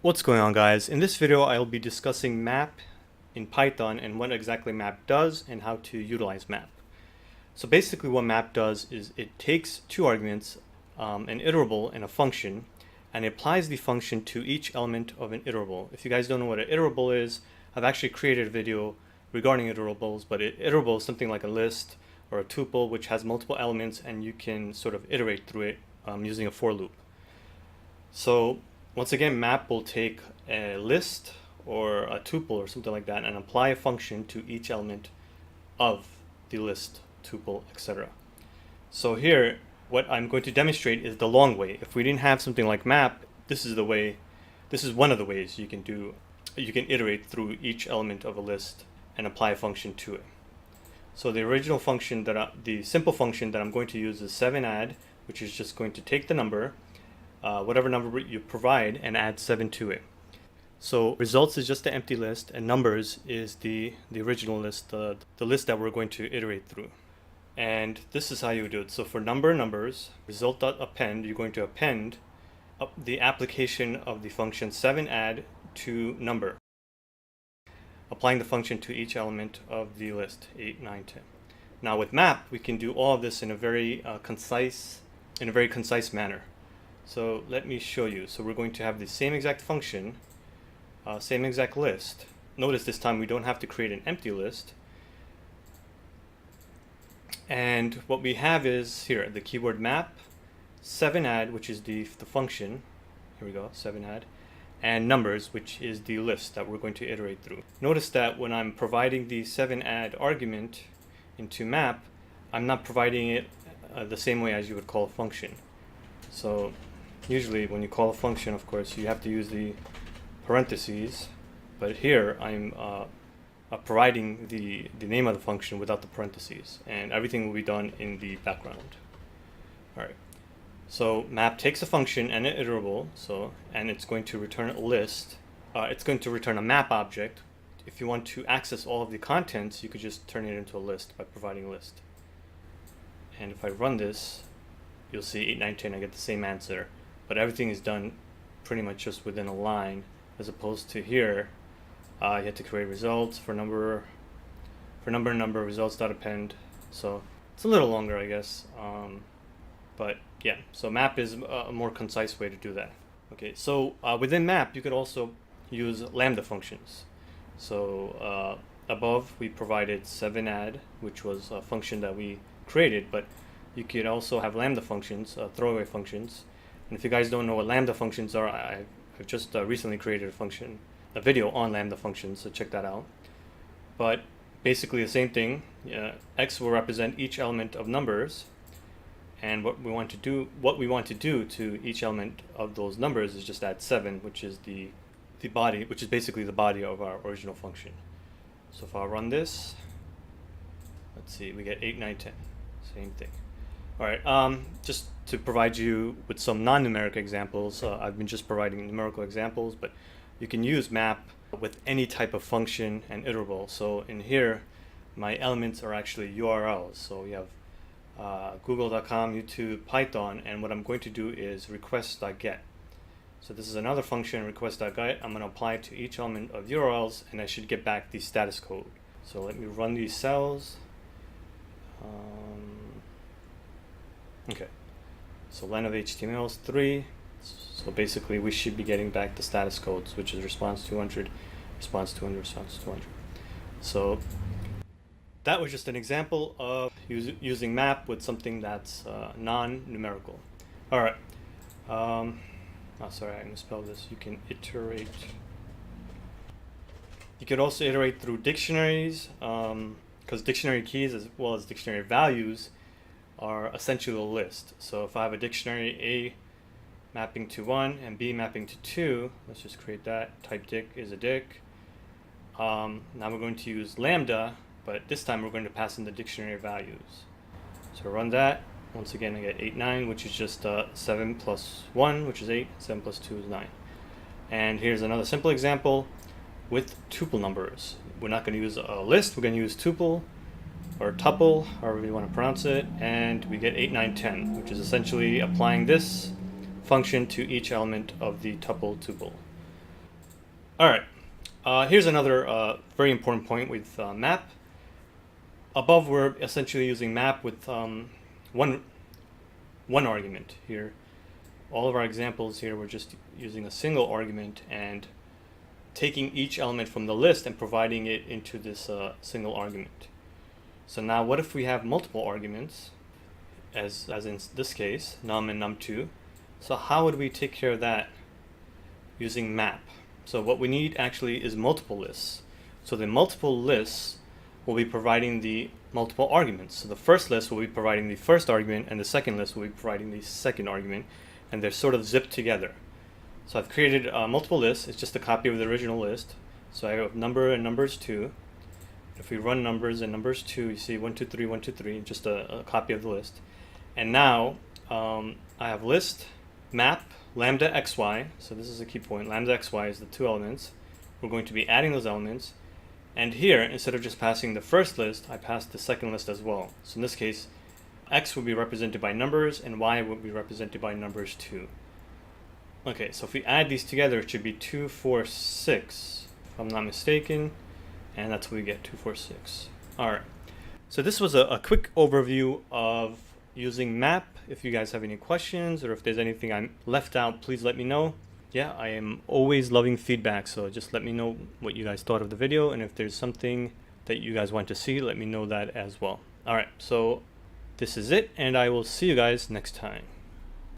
What's going on, guys? In this video I'll be discussing map in Python and what exactly map does and how to utilize map. So basically what map does is it takes two arguments, an iterable and a function, and it applies the function to each element of an iterable. If you guys don't know what an iterable is, I've actually created a video regarding iterables, but iterable is something like a list or a tuple which has multiple elements and you can sort of iterate through it using a for loop. So once again, map will take a list or a tuple or something like that and apply a function to each element of the list, tuple, etc. So here, what I'm going to demonstrate is the long way. If we didn't have something like map, this is one of the ways you can iterate through each element of a list and apply a function to it. So the original function the simple function that I'm going to use is 7add, which is just going to take the number, whatever number you provide, and add 7 to it. So results is just an empty list, and numbers is the original list, the list that we're going to iterate through. And this is how you do it. So for numbers, result.append, you're going to append the application of the function 7add to number, applying the function to each element of the list, 8, 9, 10. Now with map, we can do all of this in a very concise manner. So let me show you. So we're going to have the same exact function, same exact list. Notice this time we don't have to create an empty list. And what we have is here the keyword map, 7add, which is the function. Here we go, 7add, and numbers, which is the list that we're going to iterate through. Notice that when I'm providing the 7add argument into map, I'm not providing it the same way as you would call a function. So usually when you call a function, of course, you have to use the parentheses, but here I'm providing the name of the function without the parentheses, and everything will be done in the background. Alright, so map takes a function and an iterable, and it's going to return a list. It's going to return a map object. If you want to access all of the contents, you could just turn it into a list by providing a list. And if I run this, you'll see 8, 9, 10, I get the same answer, but everything is done pretty much just within a line, as opposed to here, you have to create results for number, results.append. So it's a little longer, I guess, but yeah, so map is a more concise way to do that. Okay, so within map, you could also use lambda functions. So above, we provided 7add, which was a function that we created, but you could also have lambda functions, throwaway functions. And if you guys don't know what lambda functions are, I've just recently created a video on lambda functions, so check that out. But basically the same thing. X will represent each element of numbers, and what we want to do to each element of those numbers is just add 7, which is the body, which is basically the body of our original function. So if I run this, let's see, we get 8, 9, 10. Same thing. Alright, just to provide you with some non-numeric examples, I've been just providing numerical examples, but you can use map with any type of function and iterable. So in here, my elements are actually URLs. So we have google.com, YouTube, Python, and what I'm going to do is request.get. So this is another function, request.get. I'm going to apply it to each element of URLs, and I should get back the status code. So let me run these cells. Okay, so len of HTML is 3. So basically we should be getting back the status codes, which is response 200, response 200, response 200. So that was just an example of using map with something that's non-numerical. Alright, oh sorry, I misspelled this. You can iterate. You could also iterate through dictionaries, because dictionary keys as well as dictionary values are essentially a list. So if I have a dictionary A mapping to 1 and B mapping to 2, let's just create that. Type dic is a dic. Now we're going to use lambda, but this time we're going to pass in the dictionary values. So run that. Once again, I get 8, 9, which is just 7 plus 1, which is 8. 7 plus 2 is 9. And here's another simple example with tuple numbers. We're not going to use a list, we're going to use tuple, or tuple, however you want to pronounce it, and we get 8, 9, 10, which is essentially applying this function to each element of the tuple. All right. Here's another very important point with map. Above, we're essentially using map with one argument here. All of our examples here, we're just using a single argument and taking each element from the list and providing it into this single argument. So now what if we have multiple arguments, as in this case, num and num2? So how would we take care of that using map? So what we need actually is multiple lists. So the multiple lists will be providing the multiple arguments. So the first list will be providing the first argument, and the second list will be providing the second argument, and they're sort of zipped together. So I've created multiple lists. It's just a copy of the original list. So I have number and numbers 2. If we run numbers and numbers 2, you see 1, 2, 3, 1, 2, 3, just a copy of the list. And now I have list, map, lambda xy. So this is a key point. Lambda xy is the two elements. We're going to be adding those elements. And here, instead of just passing the first list, I passed the second list as well. So in this case, x will be represented by numbers and y will be represented by numbers 2. Okay, so if we add these together, it should be 2, 4, 6, if I'm not mistaken. And that's what we get, 2, 4, 6. All right. So this was a quick overview of using map. If you guys have any questions or if there's anything I left out, please let me know. Yeah, I am always loving feedback, so just let me know what you guys thought of the video, and if there's something that you guys want to see, let me know that as well. All right, so this is it, and I will see you guys next time.